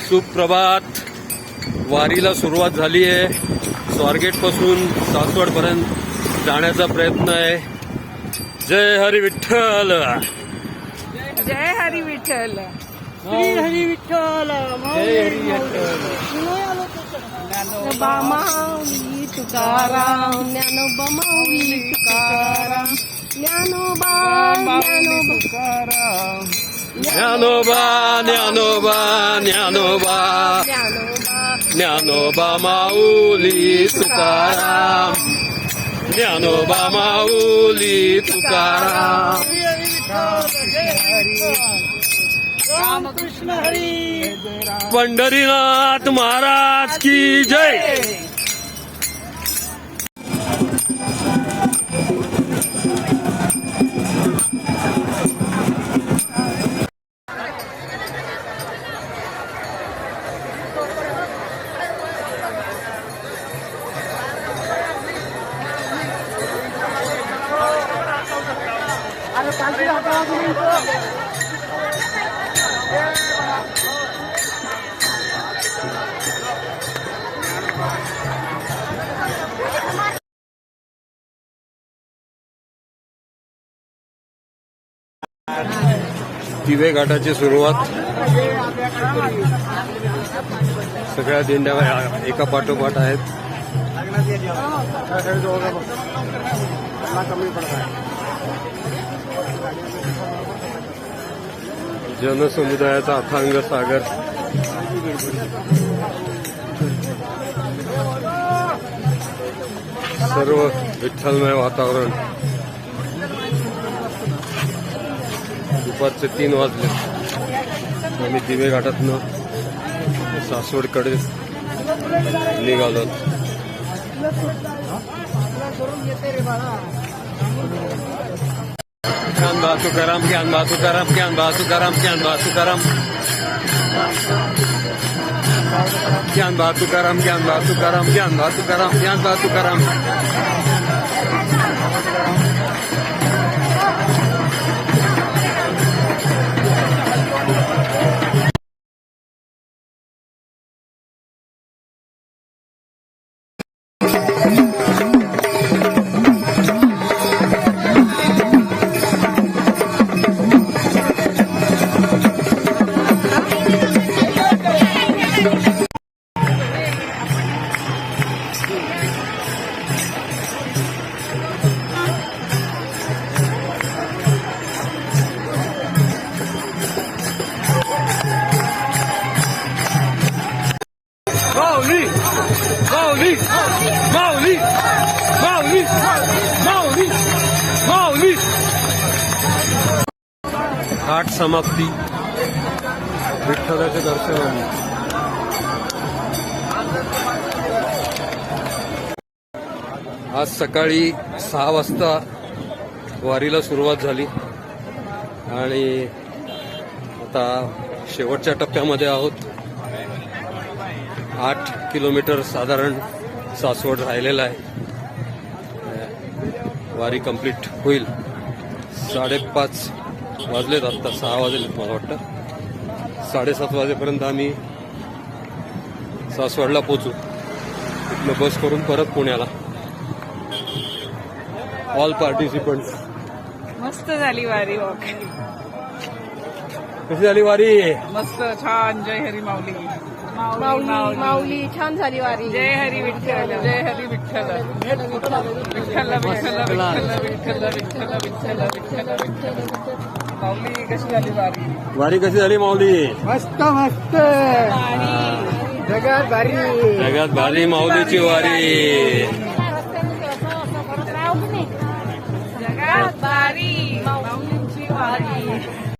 सुप्रभात. वारीला सुरुवात झाली आहे. स्वारगेट पासून सासवड पर्यंत जाण्याचा प्रयत्न आहे. जय हरी विठ्ठल. जय हरी विठ्ठल. श्री हरी विठ्ठल. जय हरी विठ्ठल. ज्ञानोबा माऊली तुकाराम, ज्ञानोबा माऊली तुकाराम, ज्ञानोबा तुकाराम. ज्ञानोबा ज्ञानोबा ज्ञानोबा ज्ञानोबा माऊली तुकाराम, ज्ञानोबा माऊली तुकाराम. रामकृष्ण हरी. पंढरीनाथ महाराज की जय. दिवे घाटाची सुरुवात. सगळ्या दिंड्या एका पाठोपाठ आहेत. जनसमुदायाचा अथांग सागर. सर्व विठ्ठलमय वातावरण. दुपारचे 3 वाजले. आम्ही दिवे घाटातनं सासवडकडे निघालो. ज्ञान बा तुकाराम, ज्ञान बा तुकाराम, ज्ञान बा तुकाराम, ज्ञान बा तुकाराम, ज्ञान बा तुकाराम, ज्ञान बा तुकाराम, ज्ञान बा तुकाराम, ज्ञान बा तुकाराम. माऊली माऊली माऊली माऊली माऊली माऊली. घाट समाप्ती. विठ्ठलाच्या दर्शनाने आज सकाळी 6 वाजता वारीला सुरुवात झाली आणि आता शेवटच्या टप्प्यामध्ये आहोत. 8 किलोमीटर साधारण सासवड राहिलेला आहे. वारी कंप्लीट होईल. 5:30 वाजलेत. आत्ता 6 वाजलेत मला वाटतं. 7:30 वाजेपर्यंत आम्ही सासवडला पोचू. तिथनं बस करून परत पुण्याला. All participants. मस्त झाली वारी. वॉक कशी झाली वारी? मस्त छान. जय हरी माऊली. माऊली माऊली छान झाली वारी. जय हरी विठ्ठल. जय हरी विठ्ठल. विठ्ठल विठ्ठल विठ्ठल विठ्ठल विठ्ठल विठ्ठल विठ्ठल विठ्ठल. माऊली कशी झाली वारी? वारी कशी झाली माऊली? मस्त मस्त. जगात भारी. जगात भारी माऊलीची वारी. जगात भारी माऊलीची वारी.